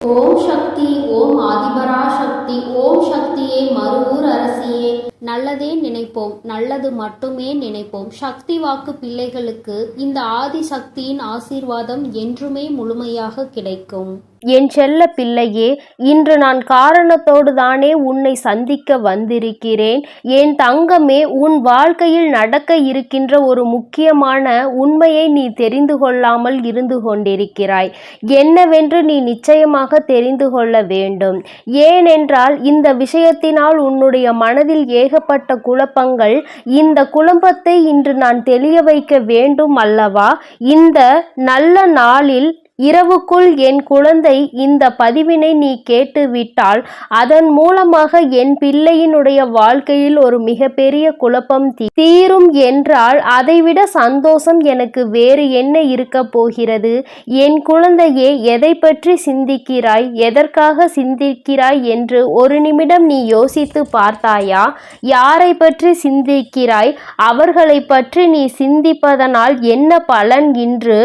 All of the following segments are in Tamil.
ஓம் சக்தி, ஓம் ஆதிபராசக்தி, ஓம் சக்தியே, மருவூர் அரசியே. நல்லதே நினைப்போம், நல்லது மட்டுமே நினைப்போம். சக்தி வாக்கு பிள்ளைகளுக்கு இந்த ஆதிசக்தியின் ஆசீர்வாதம் என்றுமே முழுமையாக கிடைக்கும். என் செல்ல பிள்ளையே, இன்று நான் காரணத்தோடு தானே உன்னை சந்திக்க வந்திருக்கிறேன். என் தங்கமே, உன் வாழ்க்கையில் நடக்க இருக்கின்ற ஒரு முக்கியமான உண்மையை நீ தெரிந்து கொள்ளாமல் இருந்து கொண்டிருக்கிறாய். என்னவென்று நீ நிச்சயமாக தெரிந்து கொள்ள வேண்டும். ஏனென்றால் இந்த விஷயத்தினால் உன்னுடைய மனதில் ஏகப்பட்ட குழப்பங்கள். இந்த குழப்பத்தை இன்று நான் தெளிய வைக்க வேண்டும் அல்லவா? இந்த நல்ல நாளில் இரவுக்குள் என் குழந்தை இந்த பதிவினை நீ கேட்டுவிட்டால் அதன் மூலமாக என் பிள்ளையினுடைய வாழ்க்கையில் ஒரு மிகப்பெரிய குழப்பம் தீரும் என்றால் அதைவிட சந்தோஷம் எனக்கு வேறு என்ன இருக்க போகிறது? என் குழந்தையே, எதை பற்றி சிந்திக்கிறாய், எதற்காக சிந்திக்கிறாய் என்று ஒரு நிமிடம் நீ யோசித்து பார்த்தாயா? யாரை பற்றி சிந்திக்கிறாய்? அவர்களை பற்றி நீ சிந்திப்பதனால் என்ன பலன் என்று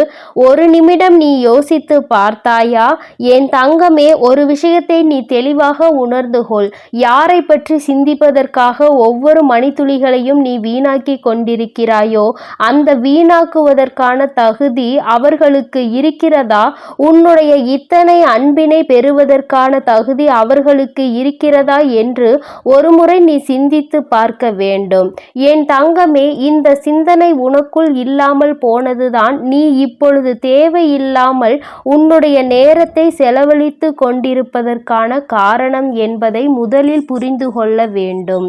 ஒரு நிமிடம் நீ யோசித்து பார்த்தாயா? என் தங்கமே, ஒரு விஷயத்தை நீ தெளிவாக உணர்ந்து கொள். யாரை பற்றி சிந்திப்பதற்காக ஒவ்வொரு மணித்துளிகளையும் நீ வீணாக்கி கொண்டிருக்கிறாயோ அந்த வீணாக்குவதற்கான தகுதி அவர்களுக்கு இருக்கிறதா? உன்னுடைய இத்தனை அன்பினை பெறுவதற்கான தகுதி அவர்களுக்கு இருக்கிறதா என்று ஒருமுறை நீ சிந்தித்து பார்க்க வேண்டும். என் தங்கமே, இந்த சிந்தனை உனக்குள் இல்லாமல் போனதுதான் நீ இப்பொழுது தேவையில்லாமல் உன்னுடைய நேரத்தை செலவழித்து கொண்டிருப்பதற்கான காரணம் என்பதை முதலில் புரிந்து கொள்ள வேண்டும்.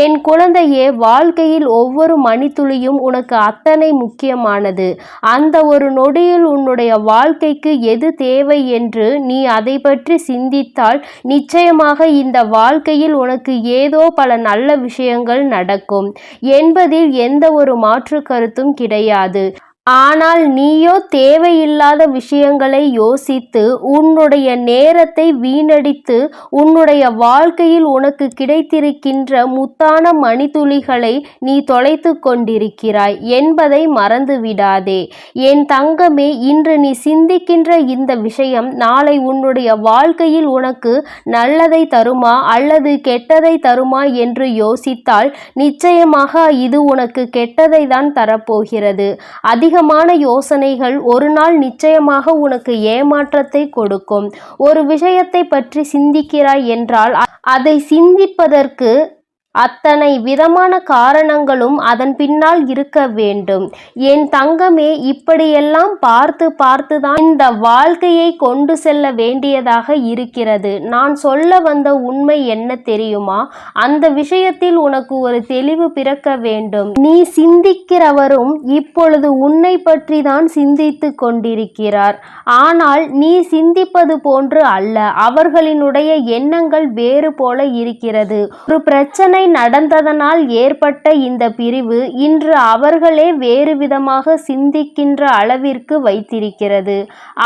என் குழந்தையே, வாழ்க்கையில் ஒவ்வொரு மணித்துளியும் உனக்கு அத்தனை முக்கியமானது. அந்த ஒரு நொடியில் உன்னுடைய வாழ்க்கைக்கு எது தேவை என்று நீ அதை பற்றி சிந்தித்தால் நிச்சயமாக இந்த வாழ்க்கையில் உனக்கு ஏதோ பல நல்ல விஷயங்கள் நடக்கும் என்பதில் எந்த ஒரு மாற்று கருத்தும் கிடையாது. ஆனால் நீயோ தேவையில்லாத விஷயங்களை யோசித்து உன்னுடைய நேரத்தை வீணடித்து உன்னுடைய வாழ்க்கையில் உனக்கு கிடைத்திருக்கின்ற முத்தான மணித்துளிகளை நீ தொலைத்து கொண்டிருக்கிறாய் என்பதை மறந்து விடாதே. என் தங்கமே, இன்று நீ சிந்திக்கின்ற இந்த விஷயம் நாளை உன்னுடைய வாழ்க்கையில் உனக்கு நல்லதை தருமா அல்லது கெட்டதை தருமா என்று யோசித்தால் நிச்சயமாக இது உனக்கு கெட்டதை தான் தரப்போகிறது. அதிகமான யோசனைகள் ஒரு நாள் நிச்சயமாக உனக்கு ஏமாற்றத்தை கொடுக்கும். ஒரு விஷயத்தை பற்றி சிந்திக்கிறாய் என்றால் அதை சிந்திப்பதற்கு அத்தனை விதமான காரணங்களும் அதன் பின்னால் இருக்க வேண்டும். என் தங்கமே, இப்படியெல்லாம் பார்த்து பார்த்துதான் இந்த வாழ்க்கையை கொண்டு செல்ல வேண்டியதாக இருக்கிறது. நான் சொல்ல வந்த உண்மை என்ன தெரியுமா? அந்த விஷயத்தில் உனக்கு ஒரு தெளிவு பிறக்க வேண்டும். நீ சிந்திக்கிறவரும் இப்பொழுது உன்னை பற்றி தான் சிந்தித்து கொண்டிருக்கிறார். ஆனால் நீ சிந்திப்பது போன்று அல்ல. அவர்களினுடைய எண்ணங்கள் வேறு போல இருக்கிறது. ஒரு பிரச்சனை நடந்ததனால் ஏற்பட்ட இந்த பிரிவு இன்று அவர்களே வேறு விதமாக சிந்திக்கின்ற அளவிற்கு வைத்திருக்கிறது.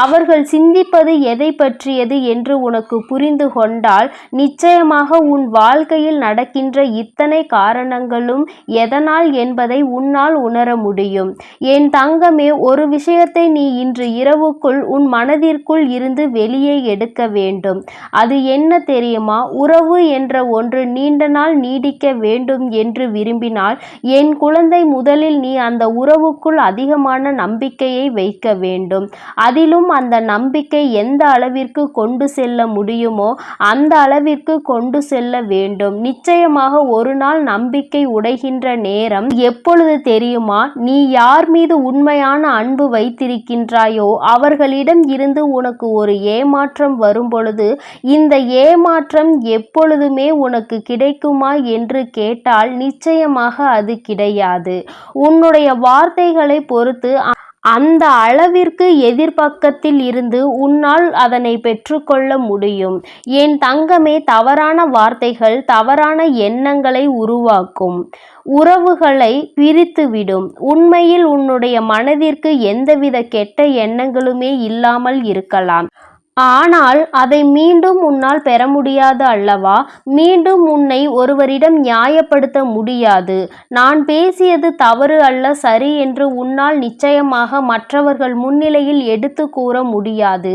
அவர்கள் சிந்திப்பது எதை பற்றியது என்று உனக்கு புரிந்து கொண்டால் நிச்சயமாக உன் வாழ்க்கையில் நடக்கின்ற இத்தனை காரணங்களும் எதனால் என்பதை உன்னால் உணர முடியும். என் தங்கமே, ஒரு விஷயத்தை நீ இன்று இரவுக்குள் உன் மனதிற்குள் இருந்து வெளியே எடுக்க வேண்டும். அது என்ன தெரியுமா? உறவு என்ற ஒன்று நீண்ட நாள் நீடிக்க வேண்டும் என்று விரும்பினால் என் குழந்தை, முதலில் நீ அந்த உறவுக்குள் அதிகமான நம்பிக்கையை வைக்க வேண்டும். அதிலும் அந்த நம்பிக்கை எந்த அளவிற்கு கொண்டு செல்ல முடியுமோ அந்த அளவிற்கு கொண்டு செல்ல வேண்டும். நிச்சயமாக ஒரு நாள் நம்பிக்கை உடைகின்ற நேரம் எப்பொழுது தெரியுமா? நீ யார் மீது உண்மையான அன்பு வைத்திருக்கின்றாயோ அவர்களிடம் இருந்து உனக்கு ஒரு ஏமாற்றம் வரும் பொழுது இந்த ஏமாற்றம் எப்பொழுதுமே உனக்கு கிடைக்குமா என்று கேட்டால் நிச்சயமாக அது கிடையாது. உன்னுடைய வார்த்தைகளை பொறுத்து அந்த அளவிற்கு எதிர்பக்கத்தில் இருந்து உன்னால் அதனை பெற்றுக்கொள்ள முடியும். என் தங்கமே, தவறான வார்த்தைகள் தவறான எண்ணங்களை உருவாக்கும், உறவுகளை பிரித்துவிடும். உண்மையில் உன்னுடைய மனதிற்கு எந்தவித கெட்ட எண்ணங்களுமே இல்லாமல் இருக்கலாம். ஆனால் அதை மீண்டும் உன்னால் பெற முடியாது அல்லவா? மீண்டும் உன்னை ஒருவரிடம் நியாயப்படுத்த முடியாது. நான் பேசியது தவறு அல்ல, சரி என்று உன்னால் நிச்சயமாக மற்றவர்கள் முன்னிலையில் எடுத்து கூற முடியாது.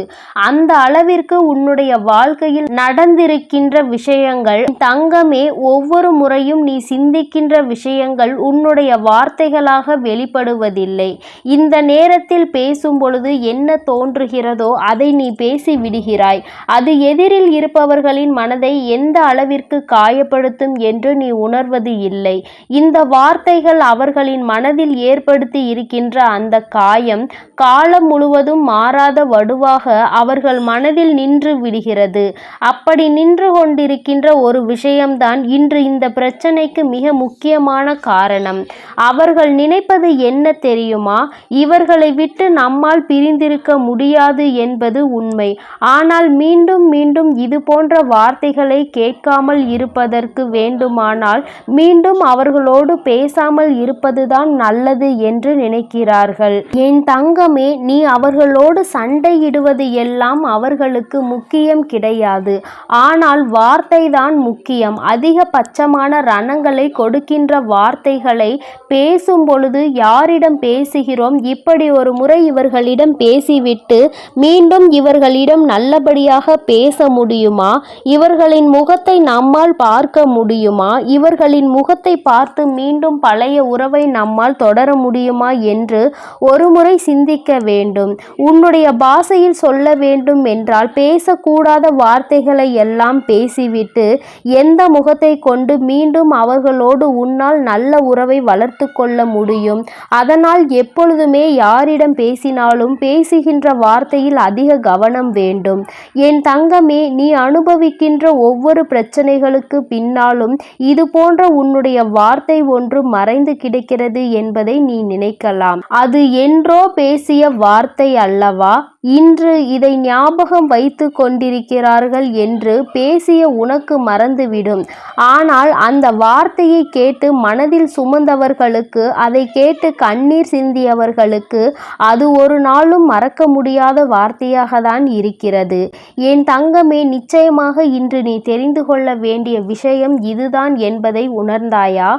அந்த அளவிற்கு உன்னுடைய வாழ்க்கையில் நடந்திருக்கின்ற விஷயங்கள் தங்கமே. ஒவ்வொரு முறையும் நீ சிந்திக்கின்ற விஷயங்கள் உன்னுடைய வார்த்தைகளாக வெளிப்படுவதில்லை. இந்த நேரத்தில் பேசும் பொழுது என்ன தோன்றுகிறதோ அதை நீ பேசி விடுகிறாய். அது எதிரில் இருப்பவர்களின் மனதை எந்த அளவிற்கு காயப்படுத்தும் என்று நீ உணர்வது இல்லை. இந்த வார்த்தைகள் அவர்களின் மனதில் ஏற்படுத்தி இருக்கின்ற அந்த காயம் காலம் முழுவதும் மாறாத வடுவாக அவர்கள் மனதில் நின்று விடுகிறது. அப்படி நின்று கொண்டிருக்கின்ற ஒரு விஷயம்தான் இன்று இந்த பிரச்சனைக்கு மிக முக்கியமான காரணம். அவர்கள் நினைப்பது என்ன தெரியுமா? இவர்களை விட்டு நம்மால் பிரிந்திருக்க முடியாது என்பது உண்மை. ஆனால் மீண்டும் மீண்டும் இது போன்ற வார்த்தைகளை கேட்காமல் இருப்பதற்கு வேண்டுமானால் மீண்டும் அவர்களோடு பேசாமல் இருப்பதுதான் நல்லது என்று நினைக்கிறார்கள். என் தங்கமே, நீ அவர்களோடு சண்டையிடுவது எல்லாம் அவர்களுக்கு முக்கியம் கிடையாது. ஆனால் வார்த்தை தான் முக்கியம். அதிகபட்சமான ரணங்களை கொடுக்கின்ற வார்த்தைகளை பேசும் பொழுது யாரிடம் பேசுகிறோம்? இப்படி ஒரு முறை இவர்களிடம் பேசிவிட்டு மீண்டும் இவர்களிடம் நல்லபடியாக பேச முடியுமா? இவர்களின் முகத்தை நம்மால் பார்க்க முடியுமா? இவர்களின் முகத்தை பார்த்து மீண்டும் பழைய உறவை நம்மால் தொடர முடியுமா என்று ஒரு முறை சிந்திக்க வேண்டும். உன்னுடைய பாஷையில் சொல்ல வேண்டும் என்றால் பேசக்கூடாத வார்த்தைகளை எல்லாம் பேசிவிட்டு எந்த முகத்தை கொண்டு மீண்டும் அவர்களோடு உன்னால் நல்ல உறவை வளர்த்து கொள்ள முடியும்? அதனால் எப்பொழுதுமே யாரிடம் பேசினாலும் பேசுகின்ற வார்த்தையில் அதிக கவனம் வேண்டும். என் தங்கமே, நீ அனுபவிக்கின்ற ஒவ்வொரு பிரச்சனைகளுக்கு பின்னாலும் இது போன்ற உன்னுடைய வார்த்தை ஒன்று மறைந்து கிடக்கிறது என்பதை நீ நினைக்கலாம். அது என்றோ பேசிய வார்த்தை அல்லவா? இன்று இதை ஞாபகம் வைத்து கொண்டிருக்கிறார்கள் என்று பேசிய உனக்கு மறந்துவிடும். ஆனால் அந்த வார்த்தையை கேட்டு மனதில் சுமந்தவர்களுக்கு, அதை கேட்டு கண்ணீர் சிந்தியவர்களுக்கு அது ஒரு நாளும் மறக்க முடியாத வார்த்தையாக தான் இருக்கிறது. என் தங்கமே, நிச்சயமாக இன்று நீ தெரிந்து கொள்ள வேண்டிய விஷயம் இதுதான் என்பதை உணர்ந்தாயா?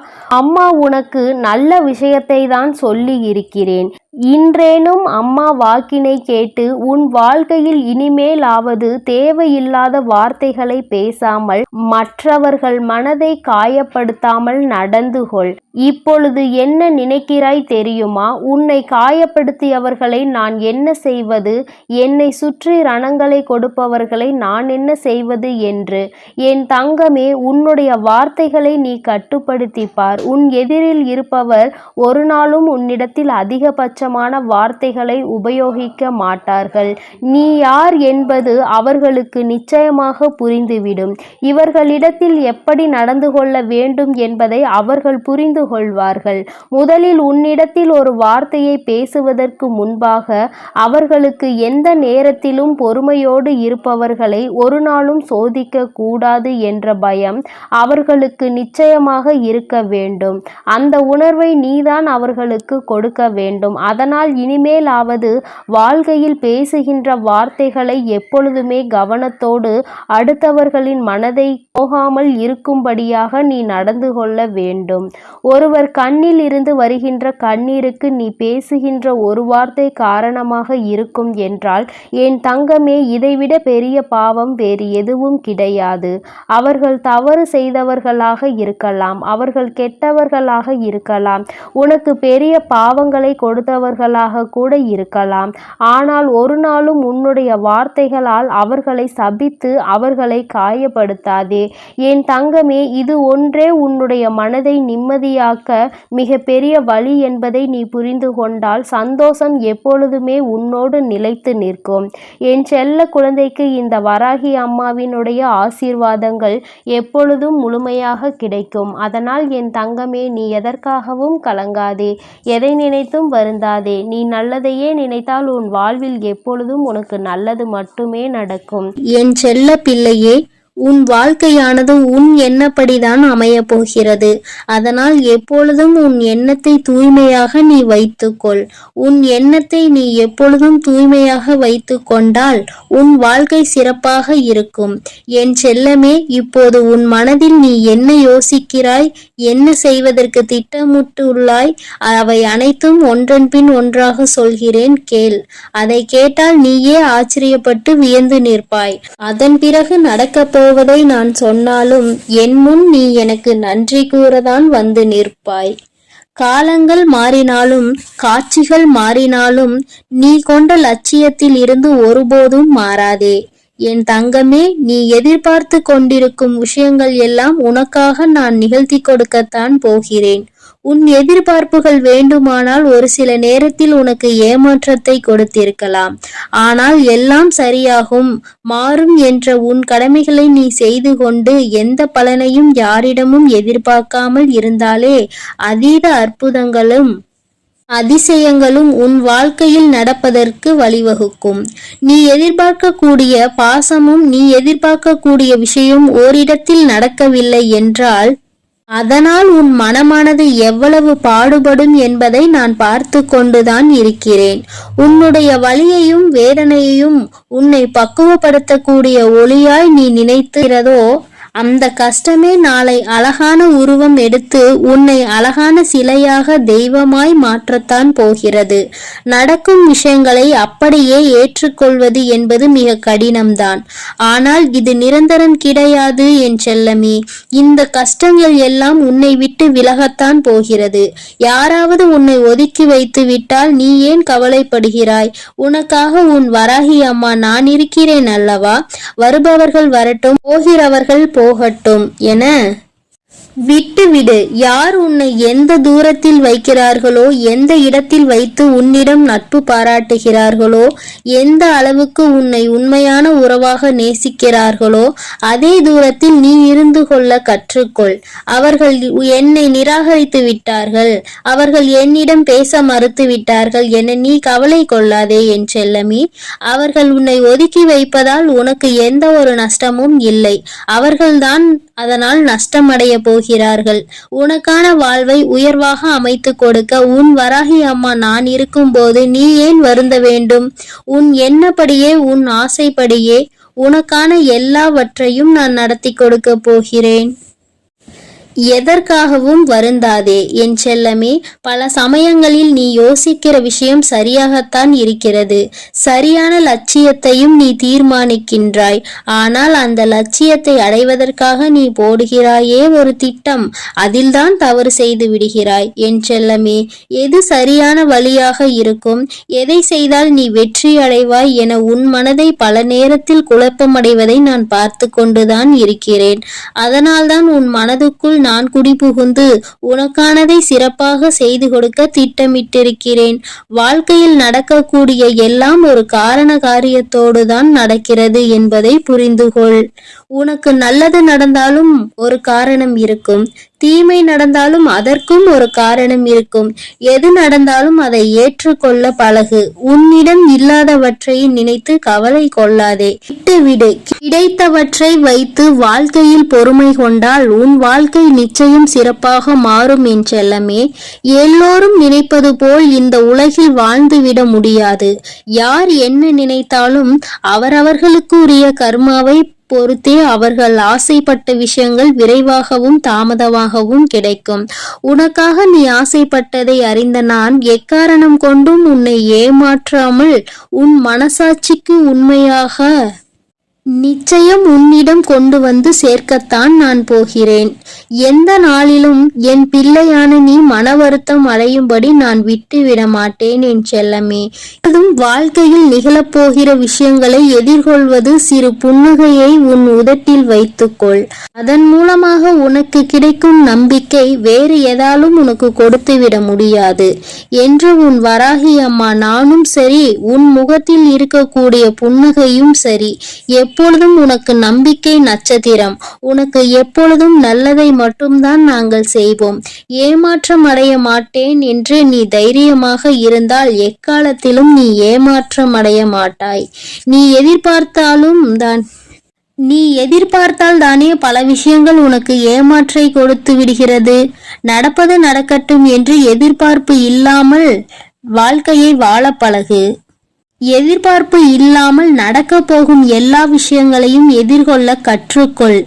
அம்மா உனக்கு நல்ல விஷயத்தை தான் சொல்லி இருக்கிறேன். இன்றேனும் அம்மா வாக்கினை கேட்டு உன் வாழ்க்கையில் இனிமேலாவது தேவையில்லாத வார்த்தைகளை பேசாமல் மற்றவர்கள் மனதை காயப்படுத்தாமல் நடந்து கொள். இப்பொழுது என்ன நினைக்கிறாய் தெரியுமா? உன்னை காயப்படுத்தியவர்களை நான் என்ன செய்வது, என்னை சுற்றி ரணங்களை கொடுப்பவர்களை நான் என்ன செய்வது என்று. என் தங்கமே, உன்னுடைய வார்த்தைகளை நீ கட்டுப்படுத்தி பார். உன் எதிரில் இருப்பவர் ஒரு நாளும் உன்னிடத்தில் அதிகபட்ச வார்த்தைகளை உபயோகிக்க மாட்டார்கள். நீ யார் என்பது அவர்களுக்கு நிச்சயமாக புரிந்துவிடும். இவர்களிடத்தில் எப்படி நடந்து கொள்ள வேண்டும் என்பதை அவர்கள் புரிந்து கொள்வார்கள். முதலில் உன்னிடத்தில் ஒரு வார்த்தையை பேசுவதற்கு முன்பாக அவர்களுக்கு எந்த நேரத்திலும் பொறுமையோடு இருப்பவர்களை ஒரு நாளும் சோதிக்க கூடாது என்ற பயம் அவர்களுக்கு நிச்சயமாக இருக்க வேண்டும். அந்த உணர்வை நீதான் அவர்களுக்கு கொடுக்க வேண்டும். அதனால் இனிமேலாவது வாழ்க்கையில் பேசுகின்ற வார்த்தைகளை எப்பொழுதுமே கவனத்தோடு அடுத்தவர்களின் மனதை போகாமல் இருக்கும்படியாக நீ நடந்து கொள்ள வேண்டும். ஒருவர் கண்ணில் இருந்து வருகின்ற கண்ணீருக்கு நீ பேசுகின்ற ஒரு வார்த்தை காரணமாக இருக்கும் என்றால் என் தங்கமே, இதைவிட பெரிய பாவம் வேறு எதுவும் கிடையாது. அவர்கள் தவறு செய்தவர்களாக இருக்கலாம், அவர்கள் கெட்டவர்களாக இருக்கலாம், உனக்கு பெரிய பாவங்களை கொடுத்தவர்களாக கூட இருக்கலாம். ஆனால் ஒரு நாளும் உன்னுடைய வார்த்தைகளால் அவர்களை சபித்து அவர்களை காயப்படுத்தாதே. என் தங்கமே, இது ஒன்றே உன்னுடைய மனதை நிம்மதியாக்க மிக பெரிய வழி என்பதை நீ புரிந்து கொண்டால் சந்தோஷம் எப்பொழுதுமே உன்னோடு நிலைத்து நிற்கும். என் செல்ல குழந்தைக்கு இந்த வராகி அம்மாவினுடைய ஆசீர்வாதங்கள் எப்பொழுதும் முழுமையாக கிடைக்கும். அதனால் என் தங்கமே, நீ எதற்காகவும் கலங்காதே, எதை நினைத்தும் வருந்தாதே. நீ நல்லதையே நினைத்தால் உன் வாழ்வில் எப்பொழுதும் உனக்கு நல்லது மட்டுமே நடக்கும். என் செல்ல பிள்ளையே, உன் வாழ்க்கையானது உன் எண்ணப்படிதான் அமையப் போகிறது. அதனால் எப்பொழுதும் உன் எண்ணத்தை தூய்மையாக நீ வைத்துக்கொள். உன் எண்ணத்தை நீ எப்பொழுதும் தூய்மையாக வைத்து கொண்டால் உன் வாழ்க்கை சிறப்பாக இருக்கும். என் செல்லமே, இப்போது உன் மனதில் நீ என்ன யோசிக்கிறாய், என்ன செய்வதற்கு திட்டமிட்டுள்ளாய், அவை அனைத்தும் ஒன்றன் பின் ஒன்றாக சொல்கிறேன், கேள். அதை கேட்டால் நீயே ஆச்சரியப்பட்டு வியந்து நிற்பாய். அதன் பிறகு நடக்கப் போவதை நான் சொன்னாலும் என் முன் நீ எனக்கு நன்றி கூறதான் வந்து நிற்பாய். காலங்கள் மாறினாலும் காட்சிகள் மாறினாலும் நீ கொண்ட லட்சியத்தில் இருந்து ஒருபோதும் மாறாதே. என் தங்கமே, நீ எதிர்பார்த்து கொண்டிருக்கும் விஷயங்கள் எல்லாம் உனக்காக நான் நிகழ்த்தி கொடுக்கத்தான் போகிறேன். உன் எதிர்பார்ப்புகள் வேண்டுமானால் ஒரு சில நேரத்தில் உனக்கு ஏமாற்றத்தை கொடுத்திருக்கலாம். ஆனால் எல்லாம் சரியாகும், மாறும் என்ற உன் கடமைகளை நீ செய்து கொண்டு எந்த பலனையும் யாரிடமும் எதிர்பார்க்காமல் இருந்தாலே அதீத அற்புதங்களும் அதிசயங்களும் உன் வாழ்க்கையில் நடப்பதற்கு வழிவகுக்கும். நீ எதிர்பார்க்கக்கூடிய பாசமும் நீ எதிர்பார்க்கக்கூடிய விஷயம் ஓரிடத்தில் நடக்கவில்லை என்றால் அதனால் உன் மனமானது எவ்வளவு பாடுபடும் என்பதை நான் பார்த்து கொண்டுதான் இருக்கிறேன். உன்னுடைய வலியையும் வேதனையையும் உன்னை பக்குவப்படுத்தக்கூடிய ஒளியாய் நீ நினைக்கிறதோ அந்த கஷ்டமே நாளை அழகான உருவம் எடுத்து உன்னை அழகான சிலையாக தெய்வமாய் மாற்றத்தான் போகிறது. நடக்கும் விஷயங்களை அப்படியே ஏற்றுக்கொள்வது என்பது மிக கடினம்தான். ஆனால் இது நிரந்தரம் கிடையாது என் செல்லமே. இந்த கஷ்டங்கள் எல்லாம் உன்னை விட்டு விலகத்தான் போகிறது. யாராவது உன்னை ஒதுக்கி வைத்து விட்டால் நீ ஏன் கவலைப்படுகிறாய்? உனக்காக உன் வராகி அம்மா நான் இருக்கிறேன் அல்லவா? வருபவர்கள் வரட்டும், போகிறவர்கள் போகட்டும் என விட்டுவிடு. யார் உன்னை எந்த தூரத்தில் வைக்கிறார்களோ, எந்த இடத்தில் வைத்து உன்னிடம் நட்பு பாராட்டுகிறார்களோ, எந்த அளவுக்கு உன்னை உண்மையான உறவாக நேசிக்கிறார்களோ அதே தூரத்தில் நீ இருந்து கொள்ள கற்றுக்கொள். அவர்கள் என்னை நிராகரித்து விட்டார்கள், அவர்கள் என்னிடம் பேச மறுத்து விட்டார்கள் என நீ கவலை கொள்ளாதே என் செல்லமே. அவர்கள் உன்னை ஒதுக்கி வைப்பதால் உனக்கு எந்த ஒரு நஷ்டமும் இல்லை. அவர்கள்தான் அதனால் நஷ்டமடைய போகிறார்கள். உனக்கான வாழ்வை உயர்வாக அமைத்து கொடுக்க உன் வராகி அம்மா நான் இருக்கும்போது நீ ஏன் வருந்த வேண்டும்? உன் எண்ணப்படியே உன் ஆசைப்படியே உனக்கான எல்லாவற்றையும் நான் நடத்தி கொடுக்க போகிறேன். எதற்காகவும் வருந்தாதே என் செல்லமே. பல சமயங்களில் நீ யோசிக்கிற விஷயம் சரியாகத்தான் இருக்கிறது. சரியான லட்சியத்தையும் நீ தீர்மானிக்கின்றாய். ஆனால் அந்த லட்சியத்தை அடைவதற்காக நீ போடுகிறாயே ஒரு திட்டம், அதில்தான் தவறு செய்து விடுகிறாய் என் செல்லமே. எது சரியான வழியாக இருக்கும், எதை செய்தால் நீ வெற்றி அடைவாய் என உன் மனதை பல நேரத்தில் குழப்பமடைவதை நான் பார்த்து கொண்டுதான் இருக்கிறேன். அதனால்தான் உன் மனதுக்குள் நான் குடிபுகுந்து உனக்கானதை சிறப்பாக செய்து கொடுக்க திட்டமிட்டிருக்கிறேன். வாழ்க்கையில் நடக்கக்கூடிய எல்லாம் ஒரு காரண காரியத்தோடு தான் நடக்கிறது என்பதை புரிந்துகொள். உனக்கு நல்லது நடந்தாலும் ஒரு காரணம் இருக்கும், தீமை நடந்தாலும் அதற்கும் ஒரு காரணம் இருக்கும். எது நடந்தாலும் அதை ஏற்றுக்கொள்ள பழகு. உன்னிடம் இல்லாதவற்றை நினைத்து கவலை கொள்ளாதே, விட்டுவிடு. கிடைத்தவற்றை வைத்து வாழ்க்கையில் பொறுமை கொண்டால் உன் வாழ்க்கை நிச்சயம் சிறப்பாக மாறும் என் செல்லமே. எல்லோரும் நினைப்பது போல் இந்த உலகில் வாழ்ந்துவிட முடியாது. யார் என்ன நினைத்தாலும் அவரவர்களுக்கு உரிய கர்மாவை பொறுத்தே அவர்கள் ஆசைப்பட்ட விஷயங்கள் விரைவாகவும் தாமதமாகவும் கிடைக்கும். உனக்காக நீ ஆசைப்பட்டதை அறிந்த நான் எக்காரணம் கொண்டும் உன்னை ஏமாற்றாமல் உன் மனசாட்சிக்கு உண்மையாக நிச்சயம் உன்னிடம் கொண்டு வந்து சேர்க்கத்தான் நான் போகிறேன். எந்த நாளிலும் என் பிள்ளையான நீ மன வருத்தம் அடையும்படி நான் விட்டுவிட மாட்டேன் என் செல்லமே. அதுவும் வாழ்க்கையில் நிகழப்போகிற விஷயங்களை எதிர்கொள்வது சிறு புன்னகையை உன் உதட்டில் வைத்துக்கொள். அதன் மூலமாக உனக்கு கிடைக்கும் நம்பிக்கை வேறு எதாலும் உனக்கு கொடுத்துவிட முடியாது என்று உன் வராகி அம்மா நானும் சரி, உன் முகத்தில் இருக்கக்கூடிய புன்னகையும் சரி, எப்பொழுதும் உனக்கு நம்பிக்கை நட்சத்திரம். உனக்கு எப்பொழுதும் நல்லதை மட்டும்தான் நாங்கள் செய்வோம். ஏமாற்றம் அடைய மாட்டேன் என்று நீ தைரியமாக இருந்தால் எக்காலத்திலும் நீ ஏமாற்றம் அடைய மாட்டாய். நீ எதிர்பார்த்தாலும் தான் நீ எதிர்பார்த்தால் தானே பல விஷயங்கள் உனக்கு ஏமாற்றை கொடுத்து விடுகிறது. நடப்பது நடக்கட்டும் என்று எதிர்பார்ப்பு இல்லாமல் வாழ்க்கையை வாழ பழகு. எதிர்பார்ப்பு இல்லாமல் நடக்க போகும் எல்லா விஷயங்களையும் எதிர்கொள்ள கற்றுக்கொள்.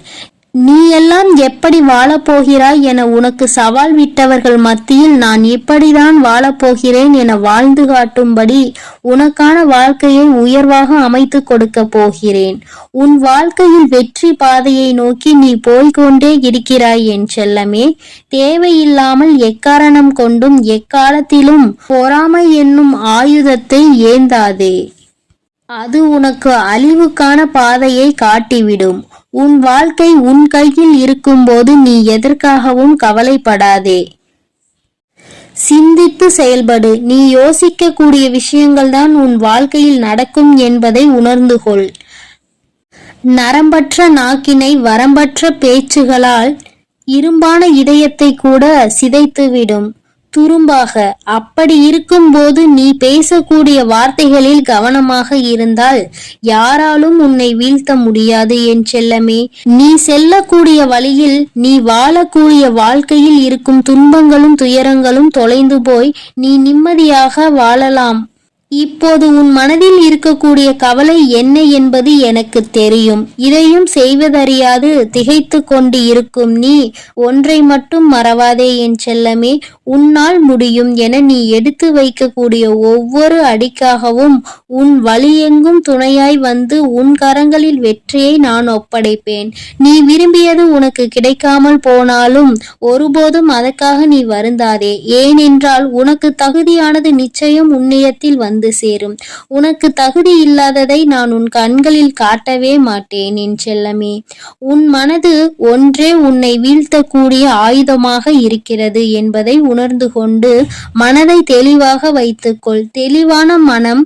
நீ எல்லாம் எப்படி வாழப்போகிறாய் என உனக்கு சவால் விட்டவர்கள் மத்தியில் நான் இப்படிதான் வாழப்போகிறேன் என வாழ்ந்து காட்டும்படி உனக்கான வாழ்க்கையை உயர்வாக அமைத்து கொடுக்க போகிறேன். உன் வாழ்க்கையில் வெற்றி பாதையை நோக்கி நீ போய்கொண்டே இருக்கிறாய் என் செல்லமே. தேவையில்லாமல் எக்காரணம் கொண்டும் எக்காலத்திலும் பொறாமை என்னும் ஆயுதத்தை ஏந்தாதே. அது உனக்கு அழிவுக்கான பாதையை காட்டிவிடும். உன் வாழ்க்கை உன் கையில் இருக்கும்போது நீ எதற்காகவும் கவலைப்படாதே. சிந்தித்து செயல்படு. நீ யோசிக்கக்கூடிய விஷயங்கள் தான் உன் வாழ்க்கையில் நடக்கும் என்பதை உணர்ந்து கொள். நரம்பற்ற நாக்கினை வரம்பற்ற பேச்சுகளால் இரும்பான இதயத்தை கூட சிதைத்துவிடும் துரும்பாக. அப்படி இருக்கும்போது நீ பேசக்கூடிய வார்த்தைகளில் கவனமாக இருந்தால் யாராலும் உன்னை வீழ்த்த முடியாது என் செல்லமே. நீ செல்லக்கூடிய வழியில், நீ வாழக்கூடிய வாழ்க்கையில் இருக்கும் துன்பங்களும் துயரங்களும் தொலைந்து போய் நீ நிம்மதியாக வாழலாம். இப்போது உன் மனதில் இருக்கக்கூடிய கவலை என்ன என்பது எனக்கு தெரியும். இதையும் செய்வதறியாது திகைத்து கொண்டு இருக்கும் நீ ஒன்றை மட்டும் மறவாதே என் செல்லமே. உன்னால் முடியும் என நீ எடுத்து வைக்கக்கூடிய ஒவ்வொரு அடிக்காகவும் உன் வழியெங்கும் துணையாய் வந்து உன் கரங்களில் வெற்றியை நான் ஒப்படைப்பேன். நீ விரும்பியது உனக்கு கிடைக்காமல் போனாலும் ஒருபோதும் அதற்காக நீ வருந்தாதே. ஏனென்றால் உனக்கு தகுதியானது நிச்சயம் உன்னிடத்தில் வந்து சேரும். உனக்கு தகுதி இல்லாததை நான் உன் கண்களில் காட்டவே மாட்டேன் என் செல்லமே. உன் மனது ஒன்றே உன்னை வீழ்த்தக்கூடிய ஆயுதமாக இருக்கிறது என்பதை உணர்ந்து கொண்டு மனதை தெளிவாக வைத்துக்கொள். தெளிவான மனம்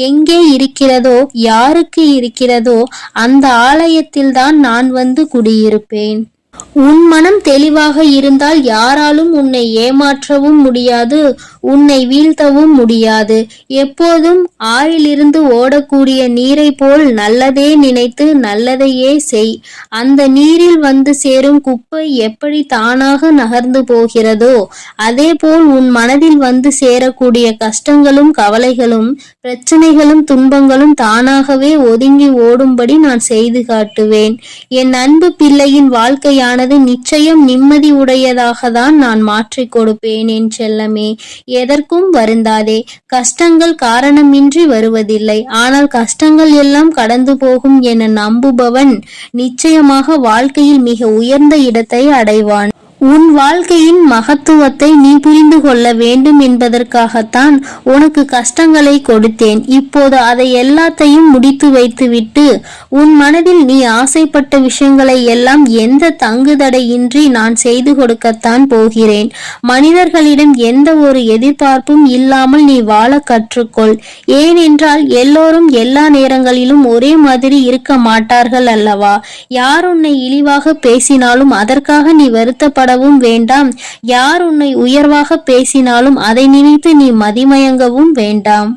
எங்கே இருக்கிறதோ, யாருக்கு இருக்கிறதோ அந்த ஆலயத்தில்தான் நான் வந்து குடியிருப்பேன். உன் மனம் தெளிவாக இருந்தால் யாராலும் உன்னை ஏமாற்றவும் முடியாது, உன்னை வீழ்த்தவும் முடியாது. எப்போதும் ஆறிலிருந்து ஓடக்கூடிய நீரை போல் நல்லதே நினைத்து நல்லதையே செய். அந்த நீரில் வந்து சேரும் குப்பை எப்படி தானாக நகர்ந்து போகிறதோ அதே போல் உன் மனதில் வந்து சேரக்கூடிய கஷ்டங்களும் கவலைகளும் பிரச்சனைகளும் துன்பங்களும் தானாகவே ஒதுங்கி ஓடும்படி நான் செய்து காட்டுவேன். என் அன்பு பிள்ளையின் வாழ்க்கையானது நிச்சயம் நிம்மதி உடையதாக தான் நான் மாற்றிக் கொடுப்பேன் என் செல்லமே. எதற்கும் வருந்தாதே. கஷ்டங்கள் காரணமின்றி வருவதில்லை. ஆனால் கஷ்டங்கள் எல்லாம் கடந்து போகும் என நம்புபவன் நிச்சயமாக வாழ்க்கையில் மிக உயர்ந்த இடத்தை அடைவான். உன் வாழ்க்கையின் மகத்துவத்தை நீ புரிந்து கொள்ள வேண்டும் என்பதற்காகத்தான் உனக்கு கஷ்டங்களை கொடுத்தேன். இப்போது அதை எல்லாத்தையும் முடித்து வைத்துவிட்டு உன் மனதில் நீ ஆசைப்பட்ட விஷயங்களை எல்லாம் எந்த தங்குதடையின்றி நான் செய்து கொடுக்கத்தான் போகிறேன். மனிதர்களிடம் எந்த ஒரு எதிர்பார்ப்பும் இல்லாமல் நீ வாழ கற்றுக்கொள். ஏனென்றால் எல்லோரும் எல்லா நேரங்களிலும் ஒரே மாதிரி இருக்க மாட்டார்கள் அல்லவா? யார் உன்னை இழிவாக பேசினாலும் அதற்காக நீ வருத்தப்பட வேண்டாம். யார் உன்னை உயர்வாக பேசினாலும் அதை நினைத்து நீ மதிமயங்கவும் வேண்டாம்.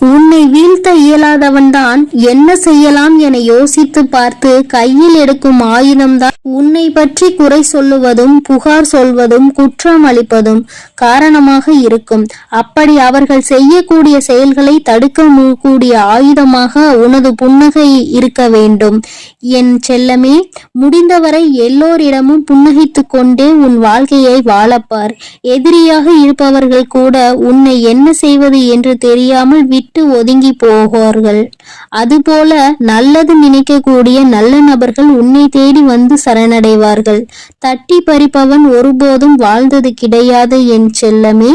உன்னை வீழ்த்த இயலாதவன்தான் என்ன செய்யலாம் என யோசித்து பார்த்து கையில் எடுக்கும் ஆயுதம்தான் உன்னை பற்றி குறை சொல்லுவதும் புகார் சொல்வதும் குற்றம் அளிப்பதும் காரணமாக இருக்கும். அப்படி அவர்கள் செய்யக்கூடிய செயல்களை தடுக்க கூடிய ஆயுதமாக உனது புன்னகை இருக்க வேண்டும் என் செல்லமே. முடிந்தவரை எல்லோரிடமும் புன்னகைத்து கொண்டே உன் வாழ்க்கையை வாழப்பார். எதிரியாக இருப்பவர்கள் கூட உன்னை என்ன செய்வது என்று தெரியாமல் விட்டு ஒதுங்கி போவார்கள். அதுபோல நல்லது நினைக்கக்கூடிய நல்ல நபர்கள் உன்னை தேடி வந்து சரணடைவார்கள். தட்டி பறிப்பவன் ஒருபோதும் வாழ்ந்தது கிடையாது என் செல்லமே.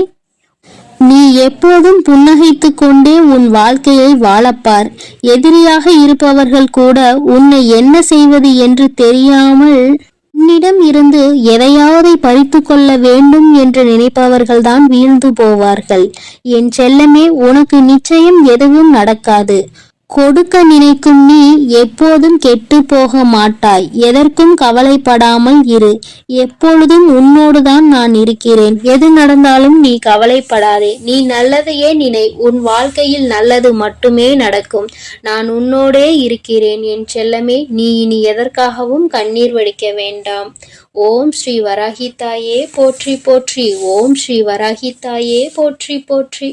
நீ எப்போதும் புன்னகைத்து கொண்டே உன் வாழ்க்கையை வாழப்பார். எதிரியாக இருப்பவர்கள் கூட உன்னை என்ன செய்வது என்று தெரியாமல் உன்னிடம் இருந்து எதையாவது பறித்து கொள்ள வேண்டும் என்று நினைப்பவர்கள்தான் வீழ்ந்து போவார்கள் என் செல்லமே. உனக்கு நிச்சயம் எதுவும் நடக்காது. கொடுக்க நினைக்கும் நீ எப்போதும் கெட்டு போக மாட்டாய். எதற்கும் கவலைப்படாமல் இரு. எப்பொழுதும் உன்னோடுதான் நான் இருக்கிறேன். எது நடந்தாலும் நீ கவலைப்படாதே. நீ நல்லதையே நினை. உன் வாழ்க்கையில் நல்லது மட்டுமே நடக்கும். நான் உன்னோடே இருக்கிறேன் என் செல்லமே. நீ இனி எதற்காகவும் கண்ணீர் வடிக்க வேண்டாம். ஓம் ஸ்ரீ வராகித்தாயே போற்றி போற்றி. ஓம் ஸ்ரீ வராகித்தாயே போற்றி போற்றி.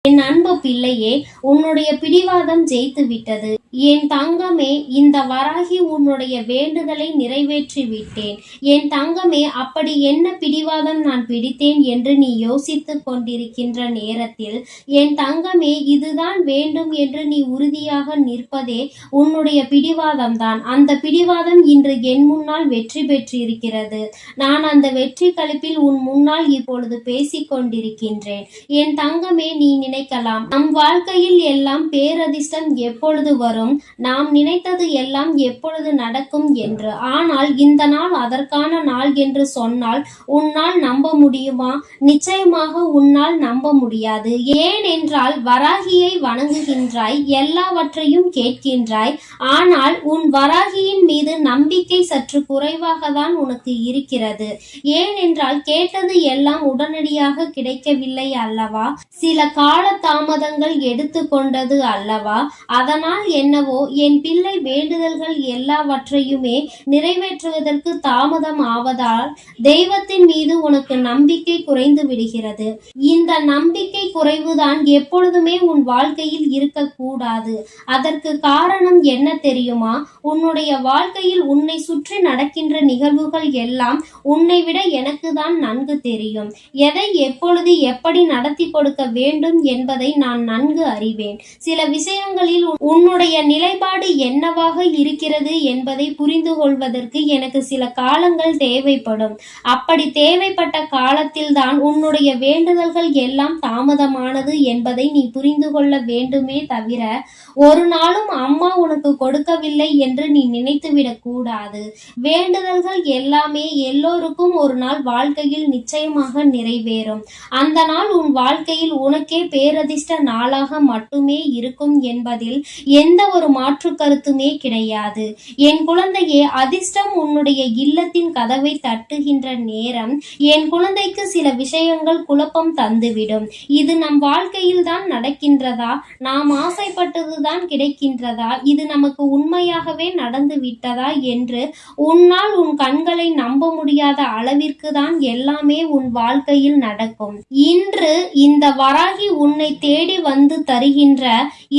என் அன்பு பிள்ளையே, உன்னுடைய பிடிவாதம் ஜெயித்து விட்டது. என் தங்கமே, இந்த வராகி உன்னுடைய வேண்டுதலை நிறைவேற்றி விட்டேன். என் தங்கமே, அப்படி என்ன பிடிவாதம் நான் பிடித்தேன் என்று நீ யோசித்துக் கொண்டிருக்கின்ற நேரத்தில், என் தங்கமே, இதுதான் வேண்டும் என்று நீ உறுதியாக நிற்பதே உன்னுடைய பிடிவாதம்தான். அந்த பிடிவாதம் இன்று என் முன்னால் வெற்றி பெற்றிருக்கிறது. நான் அந்த வெற்றி களிப்பில் உன் முன்னால் இப்பொழுது பேசிக் கொண்டிருக்கின்றேன். என் தங்கமே, நீ நினைக்கலாம், நம் வாழ்க்கையில் எல்லாம் பேரதிர்ஷ்டம் எப்பொழுது வரும், நாம் நினைத்தது எல்லாம் எப்பொழுது நடக்கும் என்று. ஆனால் இந்த நாள் அதற்கான நாள் என்று சொன்னால் உன்னால் நம்ப முடியுமா? நிச்சயமாக உன்னால் நம்ப முடியாது. ஏனென்றால் வராகியை வணங்குகின்றாய், எல்லாவற்றையும் கேட்கின்றாய். ஆனால் உன் வராகியின் மீது நம்பிக்கை சற்று குறைவாக தான் உனக்கு இருக்கிறது. ஏனென்றால் கேட்டது எல்லாம் உடனடியாக கிடைக்கவில்லை அல்லவா? சில கால தாமதங்கள் எடுத்துக்கொண்டது அல்லவா? அதனால் என்னவோ என் பிள்ளை வேண்டுதல்கள் எல்லாவற்றையுமே நிறைவேற்றுவதற்கு தாமதம் ஆவதால் தெய்வத்தின் மீது உனக்கு நம்பிக்கை குறைந்து விடுகிறது. இந்த நம்பிக்கை குறைவுதான் எப்பொழுதுமே உன் வாழ்க்கையில் இருக்கக்கூடாது. அதற்கு காரணம் என்ன தெரியுமா? உன்னுடைய வாழ்க்கையில் உன்னை சுற்றி நடக்கின்ற நிகழ்வுகள் எல்லாம் உன்னை விட எனக்கு தான் நன்கு தெரியும். எதை எப்பொழுது எப்படி நடத்தி கொடுக்க வேண்டும் என்பதை நான் நன்கு அறிவேன். சில விஷயங்களில் உன்னுடைய நிலைப்பாடு என்னவாக இருக்கிறது என்பதை புரிந்து கொள்வதற்கு எனக்கு சில காலங்கள் தேவைப்படும். அப்படி தேவைப்பட்ட காலத்தில் தான் உன்னுடைய வேண்டுதல்கள் எல்லாம் தாமதமானது என்பதை நீ புரிந்து கொள்ள வேண்டுமே தவிர ஒரு நாளும் அம்மா உனக்கு கொடுக்கவில்லை என்று நீ நினைத்துவிடக் கூடாது. வேண்டுதல்கள் எல்லாமே எல்லோருக்கும் ஒரு நாள் வாழ்க்கையில் நிச்சயமாக நிறைவேறும். அந்த நாள் உன் வாழ்க்கையில் உனக்கே பேரதிர்ஷ்ட நாளாக மட்டுமே இருக்கும் என்பதில் எந்த ஒரு மாற்று கருத்துமே கிடையாது. என் குழந்தையே, அதிர்ஷ்டம் உன்னுடைய இல்லத்தின் கதவை தட்டுகின்ற நேரம் என் குழந்தைக்கு சில விஷயங்கள் குழப்பம் தந்துவிடும். இது நம் வாழ்க்கையில் தான் நடக்கின்றதா? நாம் ஆசைப்பட்டதுதான் கிடைக்கின்றதா? இது நமக்கு உண்மையாகவே நடந்து விட்டதா என்று உன்னால் உன் கண்களை நம்ப முடியாத அளவிற்கு தான் எல்லாமே உன் வாழ்க்கையில் நடக்கும். இன்று இந்த வராகி உன்னை தேடி வந்து தருகின்ற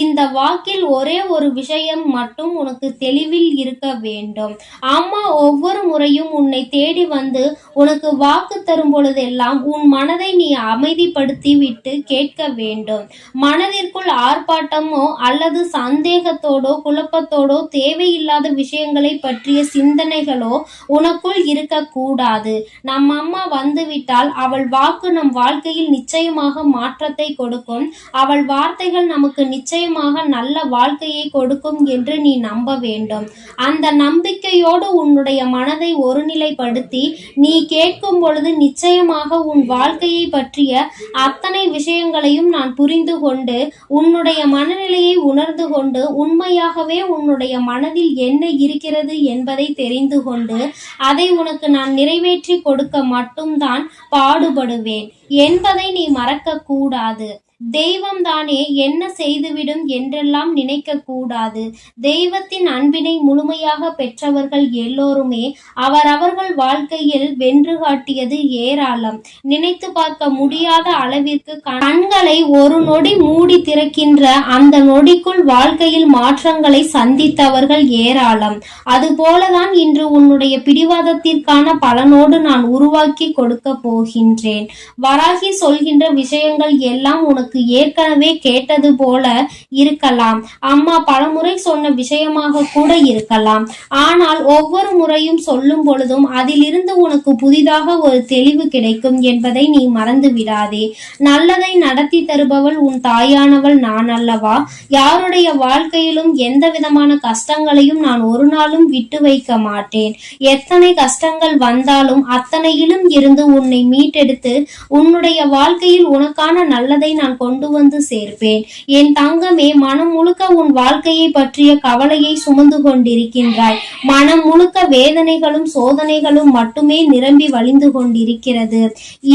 இந்த வாக்கில் ஒரே ஒரு விஷயம் மட்டும் உனக்கு தெளிவில் இருக்க வேண்டும். அம்மா ஒவ்வொரு முறையும் உன்னை தேடி வந்து உனக்கு வாக்கு தரும் பொழுதெல்லாம் உன் மனதை நீ அமைதிப்படுத்தி விட்டு கேட்க வேண்டும். மனதிற்குள் ஆர்ப்பாட்டமோ அல்லது சந்தேகத்தோடோ குழப்பத்தோடோ தேவையில்லாத விஷயங்களை பற்றிய சிந்தனைகளோ உனக்குள் இருக்கக்கூடாது. நம் அம்மா வந்துவிட்டால் அவள் வாக்கு நம் வாழ்க்கையில் நிச்சயமாக மாற்றத்தை கொடுக்கும். அவள் வார்த்தைகள் நமக்கு நிச்சயமாக நல்ல வாழ்க்கையை கொடுக்கும் என்று நீ நம்ப வேண்டும். அந்த நம்பிக்கையோடு உன்னுடைய மனதை ஒருநிலைப்படுத்தி நீ கேட்கும் பொழுது நிச்சயமாக உன் வாழ்க்கையை பற்றிய அத்தனை விஷயங்களையும் நான் புரிந்து கொண்டு உன்னுடைய மனநிலையை உணர்ந்து கொண்டு உண்மையாகவே உன்னுடைய மனதில் என்ன இருக்கிறது என்பதை தெரிந்து கொண்டு அதை உனக்கு நான் நிறைவேற்றி கொடுக்க மட்டும்தான் பாடுபடுவேன் என்பதை நீ மறக்க கூடாது. தெய்வம் தானே என்ன செய்துவிடும் என்றெல்லாம் நினைக்க கூடாது. தெய்வத்தின் அன்பினை முழுமையாக பெற்றவர்கள் எல்லோருமே அவரவர்கள் வாழ்க்கையில் வென்று காட்டியது ஏராளம். நினைத்து பார்க்க முடியாத அளவிற்கு கண்களை ஒரு நொடி மூடி திறக்கின்ற அந்த நொடிக்குள் வாழ்க்கையில் மாற்றங்களை சந்தித்தவர்கள் ஏராளம். அதுபோலதான் இன்று உன்னுடைய பிடிவாதத்திற்கான பலனோடு நான் உருவாக்கி கொடுக்க போகின்றேன். வராகி சொல்கின்ற விஷயங்கள் எல்லாம் உனக்கு ஏற்கனவே கேட்டது போல இருக்கலாம். அம்மா பலமுறை சொன்ன விஷயமாக கூட இருக்கலாம். ஆனால் ஒவ்வொரு முறையும் சொல்லும் பொழுதும் அதிலிருந்து உனக்கு புதிதாக ஒரு தெளிவு கிடைக்கும் என்பதை நீ மறந்து விடாதே. நல்லதை நடத்தி தருபவள் உன் தாயானவள் நான் அல்லவா? யாருடைய வாழ்க்கையிலும் எந்த விதமான கஷ்டங்களையும் நான் ஒரு நாளும் விட்டு வைக்க மாட்டேன். எத்தனை கஷ்டங்கள் வந்தாலும் அத்தனையிலும் இருந்து உன்னை மீட்டெடுத்து உன்னுடைய வாழ்க்கையில் உனக்கான நல்லதை நான் கொண்டு வந்து சேர்ப்பேன். என் தங்கமே, மனம் முழுக்க உன் வாழ்க்கையை பற்றிய கவலையை சுமந்து கொண்டிருக்கின்றாய். மனம் முழுக்க வேதனைகளும் சோதனைகளும் மட்டுமே நிரம்பி வழிந்து கொண்டிருக்கிறது.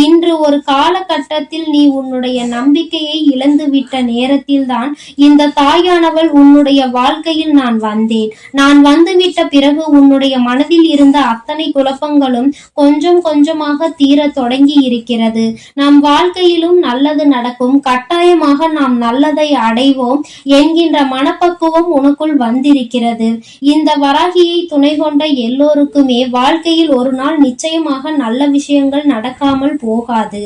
இன்று ஒரு காலகட்டத்தில் நீ உன்னுடைய நம்பிக்கையை இழந்துவிட்ட நேரத்தில்தான் இந்த தாயானவள் உன்னுடைய வாழ்க்கையில் நான் வந்தேன். நான் வந்துவிட்ட பிறகு உன்னுடைய மனதில் இருந்த அத்தனை குழப்பங்களும் கொஞ்சம் கொஞ்சமாக தீரத் தொடங்கி இருக்கிறது. நம் வாழ்க்கையிலும் நல்லது நடக்கும், கட்டாயமாக நாம் நல்லதை அடைவோம் என்கின்ற மனப்பக்குவம் உனக்குள் வந்திருக்கிறது. இந்த வராகியை துணை கொண்ட எல்லோருக்குமே வாழ்க்கையில் ஒரு நாள் நிச்சயமாக நல்ல விஷயங்கள் நடக்காமல் போகாது.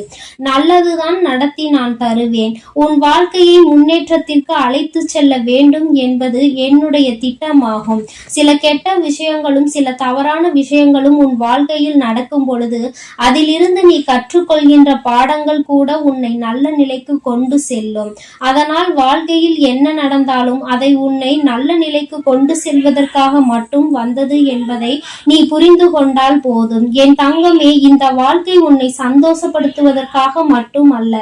நல்லதுதான் நடத்தி நான் தருவேன். உன் வாழ்க்கையை முன்னேற்றத்திற்கு அழைத்து செல்ல வேண்டும் என்பது என்னுடைய திட்டமாகும். சில கெட்ட விஷயங்களும் சில தவறான விஷயங்களும் உன் வாழ்க்கையில் நடக்கும் பொழுது அதிலிருந்து நீ கற்றுக்கொள்கின்ற பாடங்கள் கூட உன்னை நல்ல நிலைக்கு கொண்டு செல்லும். அதனால் வாழ்க்கையில் என்ன நடந்தாலும் அதை உன்னை நல்ல நிலைக்கு கொண்டு செல்வதற்காக மட்டும் வந்தது என்பதை நீ புரிந்து கொண்டால் போதும். என் தங்கமே, இந்த வாழ்க்கை உன்னை சந்தோஷப்படுத்துவதற்காக மட்டும் அல்ல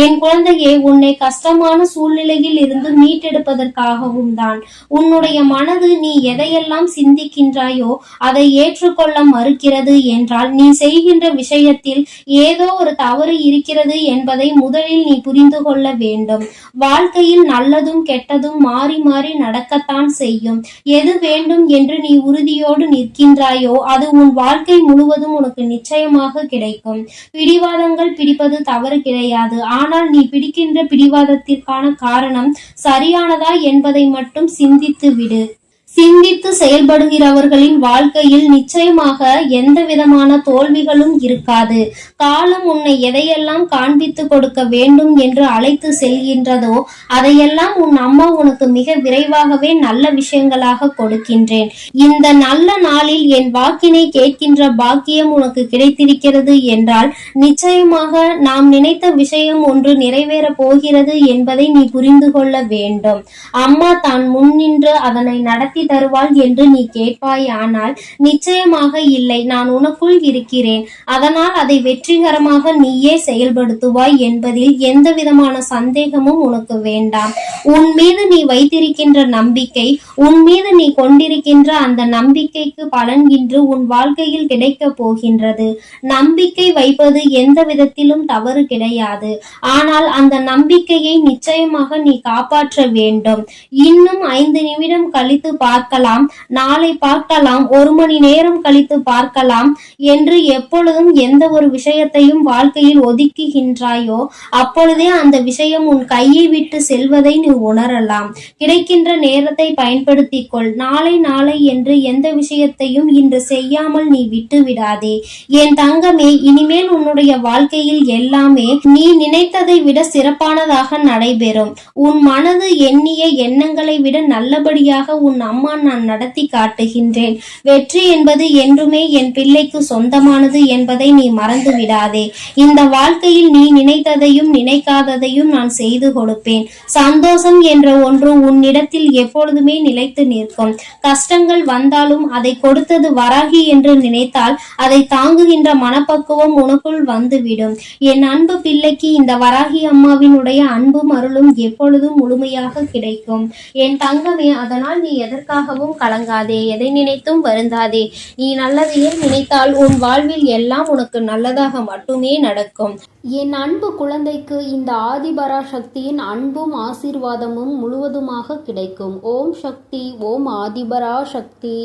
என் குழந்தையே, உன்னை கஷ்டமான சூழ்நிலையில் இருந்து மீட்டெடுப்பதற்காகவும் தான். உன்னுடைய மனது நீ எதையெல்லாம் சிந்திக்கின்றாயோ அதை ஏற்றுக்கொள்ள மறுக்கிறது என்றால் நீ செய்கின்ற விஷயத்தில் ஏதோ ஒரு தவறு இருக்கிறது என்பதை முதலில் நீ புரிந்து கொள்ள வேண்டும். வாழ்க்கையில் நல்லதும் கெட்டதும் மாறி மாறி நடக்கத்தான் செய்யும். எது வேண்டும் என்று நீ உறுதியோடு நிற்கின்றாயோ அது உன் வாழ்க்கை முழுவதும் உனக்கு நிச்சயமாக கிடைக்கும். பிடிவாதங்கள் பிடிப்பது தவறு கிடையாது. ஆனால் நீ பிடிக்கின்ற பிடிவாதத்திற்கான காரணம் சரியானதா என்பதை மட்டும் சிந்தித்து விடு. சிந்தித்து செயல்படுகிறவர்களின் வாழ்க்கையில் நிச்சயமாக எந்த விதமான தோல்விகளும் இருக்காது. காலம் உன்னை எதையெல்லாம் காண்பித்து கொடுக்க வேண்டும் என்று அழைத்து செல்கின்றதோ அதையெல்லாம் உன் அம்மா உனக்கு மிக விரைவாகவே நல்ல விஷயங்களாக கொடுக்கின்றேன். இந்த நல்ல நாளில் என் வாக்கினை கேட்கின்ற பாக்கியம் உனக்கு கிடைத்திருக்கிறது என்றால் நிச்சயமாக நாம் நினைத்த விஷயம் ஒன்று நிறைவேற போகிறது என்பதை நீ புரிந்து கொள்ள வேண்டும். அம்மா தான் முன்னின்று அதனை நடத்தி தருவாள் என்று நீ கேட்பாய். ஆனால் நிச்சயமாக இல்லை, நான் உனக்குள் இருக்கிறேன். அதனால் அதை வெற்றிகரமாக நீயே செயல்படுத்துவாய் என்பதில் எந்த விதமான சந்தேகமும் உனக்கு வேண்டாம். உன் மீது நீ வைத்திருக்கின்ற நம்பிக்கை, உன் மீது நீ கொண்டிருக்கின்ற அந்த நம்பிக்கைக்கு பலன் இன்று உன் வாழ்க்கையில் கிடைக்க போகின்றது. நம்பிக்கை வைப்பது எந்த விதத்திலும் தவறு கிடையாது. ஆனால் அந்த நம்பிக்கையை நிச்சயமாக நீ காப்பாற்ற வேண்டும். இன்னும் 5 நிமிடம் கழித்து பார்க்கலாம், நாளை பார்க்கலாம், 1 மணி நேரம் கழித்து பார்க்கலாம் என்று எப்பொழுதும் எந்த ஒரு விஷயத்தையும் வாழ்க்கையில் ஒதுக்குகின்றாயோ அப்பொழுதே அந்த விஷயம் உன் கையை விட்டு செல்வதை நீ உணரலாம். கிடைக்கின்ற நேரத்தை பயன்படுத்திக் கொள். நாளை நாளை என்று எந்த விஷயத்தையும் இன்று செய்யாமல் நீ விட்டு விடாதே. என் தங்கமே, இனிமேல் உன்னுடைய வாழ்க்கையில் எல்லாமே நீ நினைத்ததை விட சிறப்பானதாக நடைபெறும். உன் மனது எண்ணிய எண்ணங்களை விட நல்லபடியாக உன் அம்மா நான் நடத்தி காட்டுகின்றேன். வெற்றி என்பது என்றுமே என் பிள்ளைக்கு சொந்தமானது என்பதை நீ மறந்து விடாதே. இந்த வாழ்க்கையில் நீ நினைத்ததையும் நினைக்காததையும் நான் செய்து கொடுப்பேன். சந்தோஷம் என்ற ஒன்று உன்னிடத்தில் எப்பொழுதுமே நிலைத்து நிற்கும். கஷ்டங்கள் வந்தாலும் அதை கொடுத்தது வராகி என்று நினைத்தால் அதை தாங்குகின்ற மனப்பக்குவம் உனக்குள் வந்துவிடும். என் அன்பு பிள்ளைக்கு இந்த வராகி அம்மாவினுடைய அன்பும் அருளும் எப்பொழுதும் முழுமையாக கிடைக்கும். என் தங்கமே, அதனால் நீ எதற்காகவும் கலங்காதே, எதை நினைத்தும் வருந்தாதே. நீ நல்லதையே நினைத்தால் உன் வாழ்வில் எல்லாம் உனக்கு நல்லதாக மட்டுமே நடக்கும். என் அன்பு குழந்தைக்கு இந்த ஆதிபரா சக்தியின் அன்பும் ஆசீர்வாதமும் முழுவதுமாக கிடைக்கும். ஓம் சக்தி, ஓம் ஆதிபரா சக்தி.